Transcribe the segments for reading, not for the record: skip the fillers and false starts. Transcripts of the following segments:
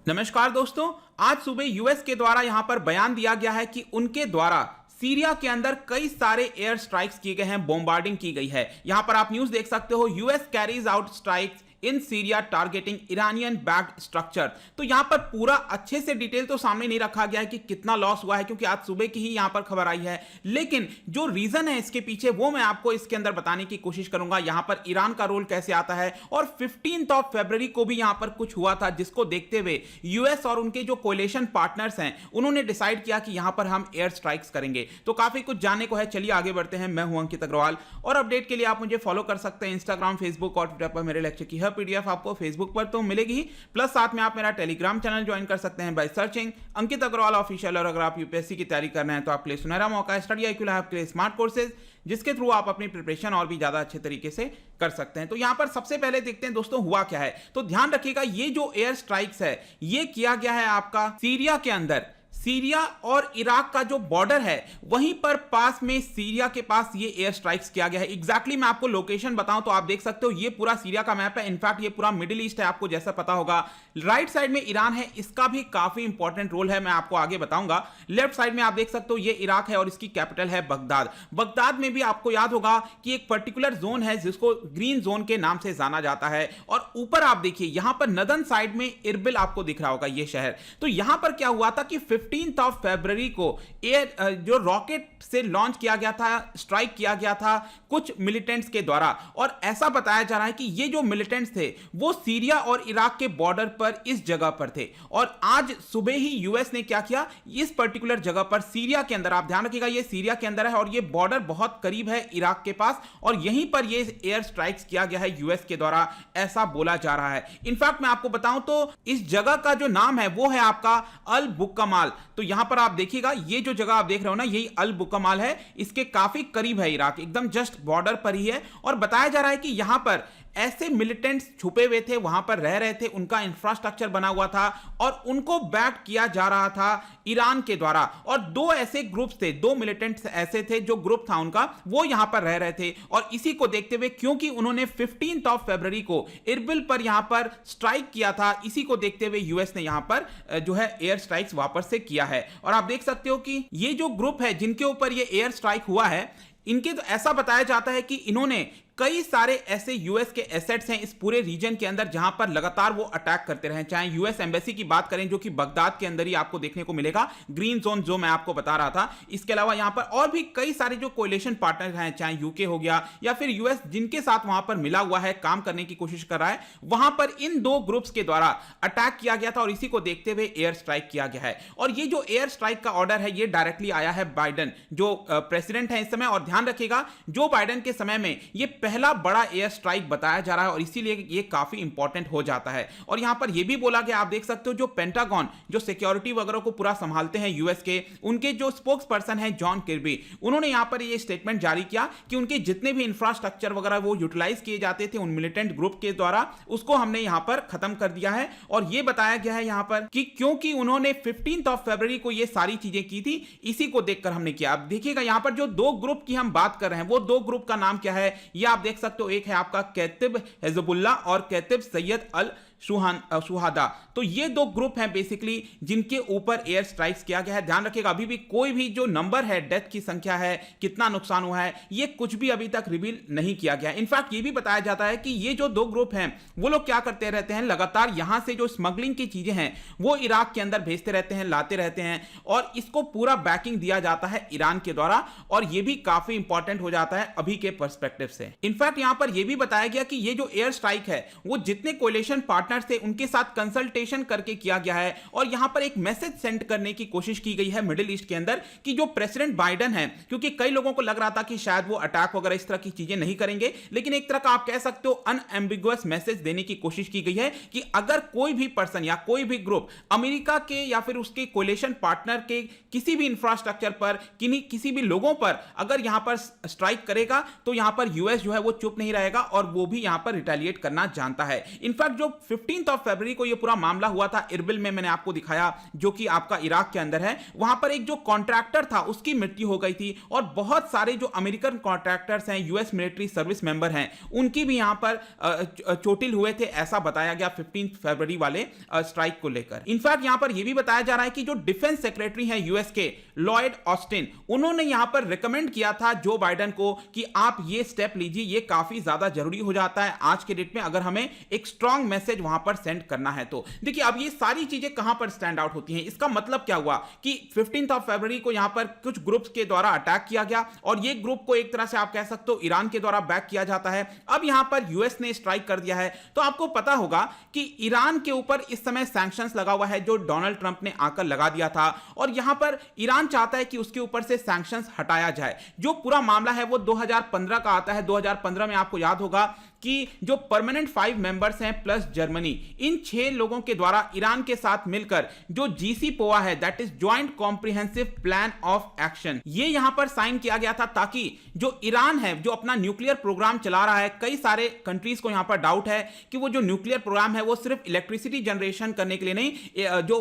नमस्कार दोस्तों, आज सुबह यूएस के द्वारा यहां पर बयान दिया गया है कि उनके द्वारा सीरिया के अंदर कई सारे एयर स्ट्राइक्स किए गए हैं, बॉम्बार्डिंग की गई है। यहां पर आप न्यूज देख सकते हो, US carries out strikes in Syria targeting Iranian backed structure. तो यहां पर पूरा अच्छे से डिटेल तो सामने नहीं रखा गया है कि कितना लॉस हुआ है, क्योंकि आज सुबह की ही यहां पर खबर आई है। लेकिन जो रीजन है इसके पीछे वो मैं आपको इसके अंदर बताने की कोशिश करूंगा। यहां पर ईरान का रोल कैसे आता है, और 15 फरवरी को भी यहां पर कुछ हुआ था, जिसको देखते हुए यूएस और उनके जो कोलिशन पार्टनर्स हैं उन्होंने डिसाइड किया कि यहां पर हम एयर स्ट्राइक्स करेंगे। तो काफी कुछ जानने को है, चलिए आगे बढ़ते हैं। मैं हूं अंकित अग्रवाल, और अपडेट के लिए आप मुझे फॉलो कर सकते हैं इंस्टाग्राम, फेसबुक और ट्विटर पर। मेरे लेक्चर की हर पीडीएफ आपको फेसबुक पर तो मिलेगी ही, प्लस साथ में आप मेरा टेलीग्राम चैनल ज्वाइन कर सकते हैं by searching Ankit Agarwal official. और अगर आप यूपीएससी की तैयारी कर रहे हैं तो आपके लिए सुनहरा मौका है स्टडी IQ लैब के स्मार्ट कोर्सेज, जिसके थ्रू आप अपनी प्रिपरेशन और भी ज्यादा अच्छे तरीके से कर सकते हैं। तो यहां पर सबसे पहले देखते हैं दोस्तों हुआ क्या है। तो ध्यान रखिएगा, ये जो एयर स्ट्राइक्स है ये किया गया है आपका सीरिया के अंदर। सीरिया और इराक का जो बॉर्डर है वहीं पर पास में सीरिया के पास ये एयर स्ट्राइक्स किया गया है। एग्जैक्टली मैं आपको लोकेशन बताऊं तो आप देख सकते हो, ये पूरा सीरिया का मैप है। इनफैक्ट ये पूरा मिडिल ईस्ट है, आपको जैसा पता होगा। राइट साइड में ईरान है, इसका भी काफी इंपॉर्टेंट रोल है, मैं आपको आगे बताऊंगा। लेफ्ट साइड में आप देख सकते हो ये इराक है और इसकी कैपिटल है बगदाद। बगदाद में भी आपको याद होगा कि एक पर्टिकुलर जोन है जिसको ग्रीन जोन के नाम से जाना जाता है। और ऊपर आप देखिए यहां पर नदन साइड में इरबिल आपको दिख रहा होगा, ये शहर। तो यहां पर क्या हुआ था कि 15 फरवरी को एयर जो रॉकेट से लॉन्च किया गया था, स्ट्राइक किया गया था कुछ मिलिटेंट्स के द्वारा। और ऐसा बताया जा रहा है कि ये जो मिलिटेंट्स थे वो सीरिया और इराक के बॉर्डर पर इस जगह पर थे। और आज सुबह ही यूएस ने क्या किया, इस पर्टिकुलर जगह पर सीरिया के अंदर, आप ध्यान रखिएगा ये सीरिया के अंदर है और ये बॉर्डर बहुत करीब है इराक के पास, और यहीं पर ये एयर स्ट्राइक्स किया गया है यूएस के द्वारा, ऐसा बोला जा रहा है। इनफैक्ट मैं आपको बताऊं तो इस जगह का जो नाम है वो है आपका अल बुकमाल। तो यहां पर आप देखिएगा ये जो जगह आप देख रहे हो ना, यही अल बुकमाल है, इसके काफी करीब है इराक, एकदम जस्ट बॉर्डर पर ही है। और बताया जा रहा है कि यहां पर ऐसे मिलिटेंट्स छुपे हुए थे, वहां पर रह रहे थे, उनका इंफ्रास्ट्रक्चर बना हुआ था और उनको बैक किया जा रहा था ईरान के द्वारा। और दो ऐसे ग्रुप्स थे, दो मिलिटेंट्स ऐसे थे जो ग्रुप था उनका, वो यहां पर रह रहे थे। और इसी को देखते हुए, क्योंकि उन्होंने 15 फरवरी को इरबिल पर यहां पर स्ट्राइक किया था, इसी को देखते हुए यूएस ने यहां पर जो है एयर स्ट्राइक्स वापस से किया है। और आप देख सकते हो कि ये जो ग्रुप है जिनके ऊपर ये एयर स्ट्राइक हुआ है, इनके तो ऐसा बताया जाता है कि इन्होंने कई सारे ऐसे यूएस के एसेट्स हैं इस पूरे रीजन के अंदर जहां पर लगातार वो अटैक करते रहे। चाहे यूएस एम्बेसी की बात करें जो कि बगदाद के अंदर ही आपको देखने को मिलेगा, ग्रीन जोन जो मैं आपको बता रहा था। इसके अलावा यहां पर और भी कई सारे जो कोलिशन पार्टनर हैं, चाहे यूके हो गया या फिर यूएस, जिनके साथ वहां पर मिला हुआ है, काम करने की कोशिश कर रहा है, वहां पर इन दो ग्रुप्स के द्वारा अटैक किया गया था और इसी को देखते हुए एयर स्ट्राइक किया गया है। और ये जो एयर स्ट्राइक का ऑर्डर है ये डायरेक्टली आया है बाइडेन, जो प्रेसिडेंट है इस समय। और ध्यान रखिएगा, जो बाइडेन के समय में ये पहला बड़ा एयर स्ट्राइक बताया जा रहा है और इसीलिए ये काफी इंपॉर्टेंट हो जाता है। और यहां पर ये भी बोला गया, आप देख सकते हो, जो पेंटागन जो सिक्योरिटी वगैरह को पूरा संभालते हैं यूएस के, उनके जो स्पोक्स पर्सन है जॉन किर्बी, उन्होंने यहां पर ये स्टेटमेंट जारी किया कि उनके जितने भी इंफ्रास्ट्रक्चर वगैरह वो यूटिलाइज किए जाते थे उन मिलिटेंट ग्रुप के द्वारा, उसको हमने यहां पर खत्म कर दिया है। और ये बताया गया है यहां पर कि क्योंकि उन्होंने 15 फरवरी को ये सारी चीजें की थी, इसी को देखकर हमने किया। अब देखिएगा यहां पर जो दो ग्रुप की हम बात कर रहे हैं, वो दो ग्रुप का नाम क्या है ये आप देख सकते हो। एक है आपका कैतिब हिजबुल्लाह और कैतिब सैयद अल सुहादा। तो ये दो ग्रुप हैं बेसिकली जिनके ऊपर एयर स्ट्राइक्स किया गया है। ध्यान रखिएगा, अभी भी कोई भी जो नंबर है, डेथ की संख्या है, कितना नुकसान हुआ है, ये कुछ भी अभी तक रिवील नहीं किया गया। इनफैक्ट ये भी बताया जाता है कि ये जो दो ग्रुप हैं वो लोग क्या करते रहते हैं, लगातार यहां से जो स्मगलिंग की चीजें हैं वो इराक के अंदर भेजते रहते हैं, लाते रहते हैं, और इसको पूरा बैकिंग दिया जाता है ईरान के द्वारा। और ये भी काफी इंपॉर्टेंट हो जाता है अभी के पर्सपेक्टिव से। इनफैक्ट यहां पर यह भी बताया गया कि ये जो एयर स्ट्राइक है वो जितने कोलिशन पार्टनर थे उनके साथ कंसल्टेशन करके किया गया है। और यहां पर एक मैसेज सेंड करने की कोशिश की गई है मिडिल ईस्ट के अंदर कि जो प्रेसिडेंट बाइडेन है, क्योंकि कई लोगों को लग रहा था कि शायद वो अटैक वगैरह इस तरह की चीजें नहीं करेंगे, लेकिन एक तरह का आप कह सकते हो अनएम्बिगुअस मैसेज देने की कोशिश की गई है कि अगर कोई भी पर्सन या कोई भी ग्रुप अमेरिका के या फिर उसके कोलिशन पार्टनर के किसी भी इंफ्रास्ट्रक्चर पर, किसी भी लोगों पर अगर यहां पर स्ट्राइक करेगा तो यहां पर यूएस जो है वो चुप नहीं रहेगा और वो भी यहां पर रिटेलिएट करना जानता है। इनफैक्ट जो 15 फरवरी को ये पूरा मामला हुआ था इरबिल में, मैंने आपको दिखाया, जो कि आपका इराक के अंदर है। वहां पर एक जो कॉन्ट्रैक्टर था उसकी मृत्यु हो गई थी और बहुत सारे जो अमेरिकन कॉन्ट्रैक्टर्स हैं, यूएस मिलिट्री सर्विस मेंबर हैं, उनकी भी यहां पर चोटिल हुए थे, ऐसा बताया गया 15 फरवरी वाले स्ट्राइक को लेकर। इनफैक्ट यहां पर यह भी बताया जा रहा है कि जो डिफेंस सेक्रेटरी हैं यूएस के, लॉयड ऑस्टिन, उन्होंने यहां पर रिकमेंड किया था जो बाइडेन को कि आप ये स्टेप लीजिए, ये काफी ज्यादा जरूरी हो जाता है आज के डेट में अगर हमें एक स्ट्रांग मैसेज वहां पर सेंड करना है तो। देखिए अब ये सारी चीजें कहां पर स्टैंड आउट होती हैं, इसका मतलब क्या हुआ कि 15 फरवरी को यहां पर कुछ ग्रुप्स के द्वारा अटैक किया गया और ये ग्रुप को एक तरह से आप कह सकते हो ईरान के द्वारा बैक किया जाता है। अब यहां पर यूएस ने स्ट्राइक कर दिया है, तो आपको पता होगा कि ईरान के ऊपर इस समय सैंक्शंस लगा हुआ है जो डोनाल्ड ट्रंप ने आकर लगा दिया था और यहां पर ईरान चाहता है कि उसके ऊपर से सैंक्शंस हटाया जाए। जो पूरा मामला है वो 2015 का आता है। 2015 में आपको याद होगा कि जो परमानेंट 5 मेंबर्स हैं प्लस जर्मनी, इन 6 लोगों के द्वारा ईरान के साथ मिलकर जो जीसीपोआ है, that is joint comprehensive plan of action, ये यहां पर साइन किया गया था ताकि जो ईरान है जो अपना न्यूक्लियर प्रोग्राम चला रहा है, कई सारे कंट्रीज को यहां पर डाउट है कि वो जो न्यूक्लियर प्रोग्राम है वो सिर्फ इलेक्ट्रिसिटी जनरेशन करने के लिए नहीं, जो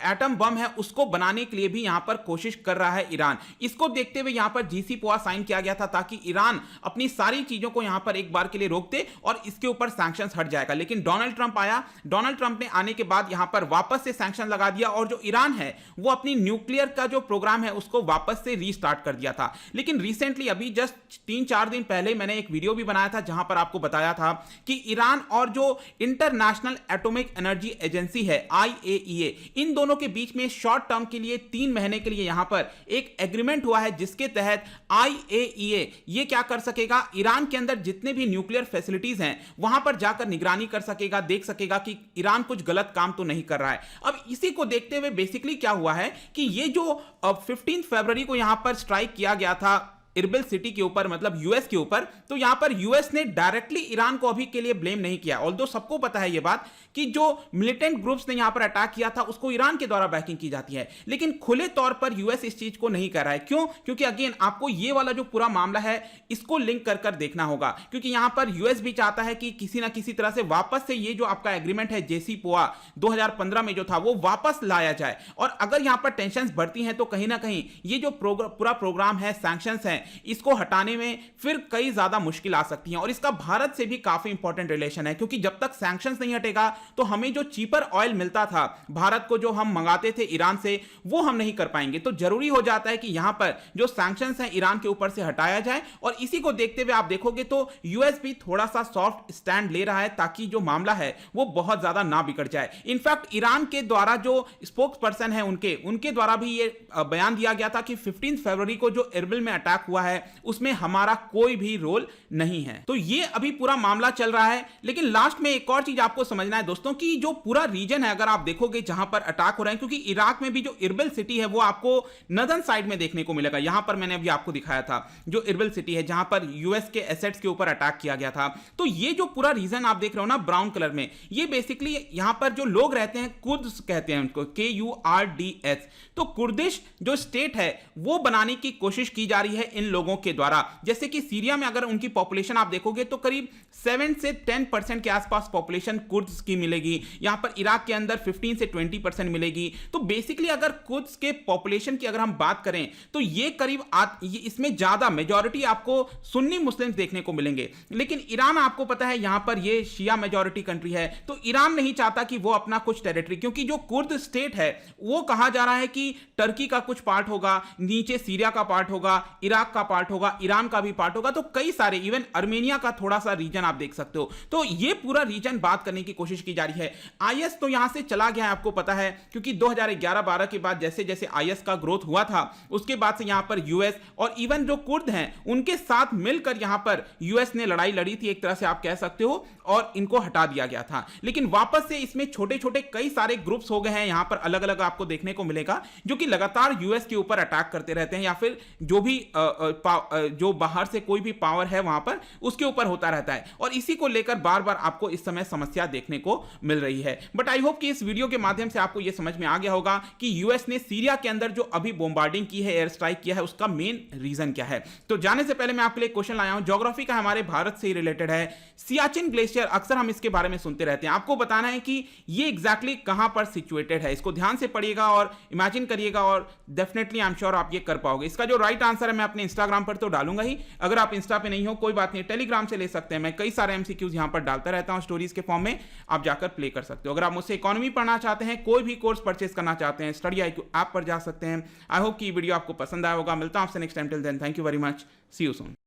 एटम बम है उसको बनाने के लिए भी यहां पर कोशिश कर रहा है ईरान। इसको देखते हुए यहां पर जीसीपोआ साइन किया गया था ताकि ईरान अपनी सारी चीजों को यहां पर एक बार के लिए रोक दे और इसके ऊपर सैंक्शंस हट जाएगा। लेकिन डोनाल्ड ट्रंप आया, डोनाल्ड ट्रंप ने आने के बाद यहां पर वापस से सैंक्शन लगा दिया और जो ईरान है वो अपनी न्यूक्लियर का जो प्रोग्राम है उसको वापस से रीस्टार्ट कर दिया था। लेकिन रिसेंटली अभी जस्ट 3-4 दिन पहले मैंने एक वीडियो भी बनाया था जहां पर आपको बताया था कि ईरान और जो इंटरनेशनल एटॉमिक एनर्जी एजेंसी है IAEA, इन दोनों के बीच में शॉर्ट टर्म के लिए 3 महीने के लिए यहां पर एक एग्रीमेंट हुआ है जिसके तहत IAEA ये क्या कर सकेगा, ईरान के अंदर जितने भी न्यूक्लियर फैसिलिटीज हैं वहां पर जाकर निगरानी कर सकेगा, देख सकेगा कि ईरान कुछ गलत काम तो नहीं कर रहा है। अब इसी को देखते हुए बेसिकली क्या हुआ है कि ये जो 15 फरवरी को यहां पर स्ट्राइक किया गया था इरबिल सिटी के ऊपर, मतलब यूएस के ऊपर, तो यहां पर यूएस ने डायरेक्टली ईरान को अभी के लिए ब्लेम नहीं किया। ऑल्दो सबको पता है यह बात कि जो मिलिटेंट ग्रुप्स ने यहां पर अटैक किया था उसको ईरान के द्वारा बैकिंग की जाती है, लेकिन खुले तौर पर यूएस इस चीज को नहीं कर रहा है। क्यों? क्योंकि अगेन आपको यह वाला जो पूरा मामला है इसको लिंक कर देखना होगा, क्योंकि यहां पर यूएस भी चाहता है कि किसी ना किसी तरह से वापस से ये जो आपका एग्रीमेंट है JCPOA 2015 में जो था वो वापस लाया जाए। और अगर यहां पर टेंशन बढ़ती हैं तो कहीं ना कहीं ये जो पूरा प्रोग्राम है, सैंक्शंस हैं, इसको हटाने में फिर कई ज्यादा मुश्किल आ सकती हैं। और इसका भारत से भी काफी इंपॉर्टेंट रिलेशन है, क्योंकि जब तक सैंक्शंस नहीं हटेगा तो हमें जो चीपर ऑयल मिलता था भारत को, जो हम मंगाते थे ईरान से, वो हम नहीं कर पाएंगे। तो जरूरी हो जाता है कि यहां पर जो सैंक्शंस हैं ईरान के ऊपर से हटाया जाए। और इसी को देखते हुए आप देखोगे तो यूएस भी थोड़ा सा सॉफ्ट स्टैंड ले रहा है ताकि जो मामला है वो बहुत ज्यादा ना बिगड़ जाए। इनफैक्ट ईरान के द्वारा जो स्पोक्स पर्सन है उनके द्वारा भी ये बयान दिया गया था कि 15 फरवरी को जो इरबिल में अटैक हुआ है उसमें हमारा कोई भी रोल नहीं है। तो ये अभी पूरा मामला चल रहा है। लेकिन लास्ट में एक और चीज आपको समझना है दोस्तों कि जो पूरा रीजन है, अगर आप देखोगे जहां पर अटैक हो रहे हैं, क्योंकि इराक में भी जो इरबिल सिटी है वो आपको नदर्न साइड में देखने को मिलेगा। यहां पर मैंने अभी आपको दिखाया था जो इरबिल सिटी है जहां पर यूएस के एसेट्स के ऊपर अटैक किया गया था। तो ये जो पूरा रीजन आप देख रहे हो ना ब्राउन कलर में, ये बेसिकली यहां पर जो लोग रहते हैं कुर्द्स कहते हैं उनको, KURDS। तो कुर्दिश जो स्टेट है वो बनाने की कोशिश की जा रही है इन लोगों के द्वारा। जैसे कि सीरिया में अगर उनकी पॉपुलेशन आप देखोगे तो करीब 7 से 10% के आसपास पॉपुलेशन कुर्द्स की मिलेगी। यहां पर इराक के अंदर 15 से 20% मिलेगी। तो बेसिकली अगर कुर्द्स के पॉपुलेशन की अगर हम बात करें तो ये करीब इसमें ज्यादा मेजॉरिटी आपको सुन्नी मुस्लिम देखने को मिलेंगे। लेकिन ईरान आपको पता है यहां पर ये शिया मेजॉरिटी कंट्री है, तो ईरान नहीं चाहता कि वो अपना कुछ टेरिटरी, क्योंकि जो कुर्द स्टेट है वो कहा जा रहा है कि टर्की का कुछ पार्ट होगा, नीचे सीरिया का पार्ट होगा, इराक का पार्ट होगा, ईरान का भी पार्ट होगा। तो कई सारे, इवन अर्मेनिया का थोड़ा सा रीजन आप देख सकते हो। तो ये पूरा रीजन बात करने की कोशिश की जा रही है। आईएस तो यहां से चला गया है, आपको पता है, क्योंकि 2011-12 के बाद जैसे जैसे आईएस का ग्रोथ हुआ था उसके बाद से यहां पर यूएस और इवन जो कुर्द हैं उनके साथ मिलकर यहां पर यूएस ने लड़ाई लड़ी थी, एक तरह से आप कह सकते हो, और इनको हटा दिया गया था। लेकिन वापस से इसमें छोटे छोटे कई सारे ग्रुप्स हो गए हैं यहां पर, अलग अलग आपको देखने को मिलेगा, जो कि लगातार यूएस के ऊपर अटैक करते रहते हैं या फिर जो भी जो बाहर से कोई भी पावर है वहां पर उसके ऊपर होता रहता है, और इसी को लेकर बार बार आपको इस समय समस्या देखने को मिल रही है। बट आई होप कि इस वीडियो के माध्यम से आपको यह समझ में आ गया होगा कि यूएस ने सीरिया के अंदर जो अभी बॉम्बार्डिंग की है, एयर स्ट्राइक किया है, उसका मेन रीजन क्या है। तो जाने से पहले मैं आपके लिए क्वेश्चन लाया हूं, ज्योग्राफी का, हमारे भारत से ही रिलेटेड है। सियाचिन ग्लेशियर, अक्सर हम इसके बारे में सुनते रहते हैं, आपको बताना है कि ये एग्जैक्टली कहां पर सिचुएटेड है। इसको ध्यान से पढ़िएगा और इमेजिन करिएगा, और डेफिनेटली आई एम श्योर आप ये कर पाओगे। इसका जो राइट आंसर है मैं अपने इंस्टाग्राम पर तो डालूंगा ही, अगर आप इंस्टा पे नहीं हो कोई बात नहीं, टेलीग्राम से ले सकते हैं। मैं कई सारे एमसीक्यूज यहां पर डालता रहता हूं स्टोरीज के फॉर्म में, आप जाकर प्ले कर सकते हो। अगर आप मुझसे इकोनॉमी पढ़ना चाहते हैं, कोई भी कोर्स परचेस करना चाहते हैं, स्टडी IQ ऐप पर जा सकते हैं। आई होप कि वीडियो आपको पसंद आया होगा। मिलता हूं आपसे next time, till then thank you very much, see you soon.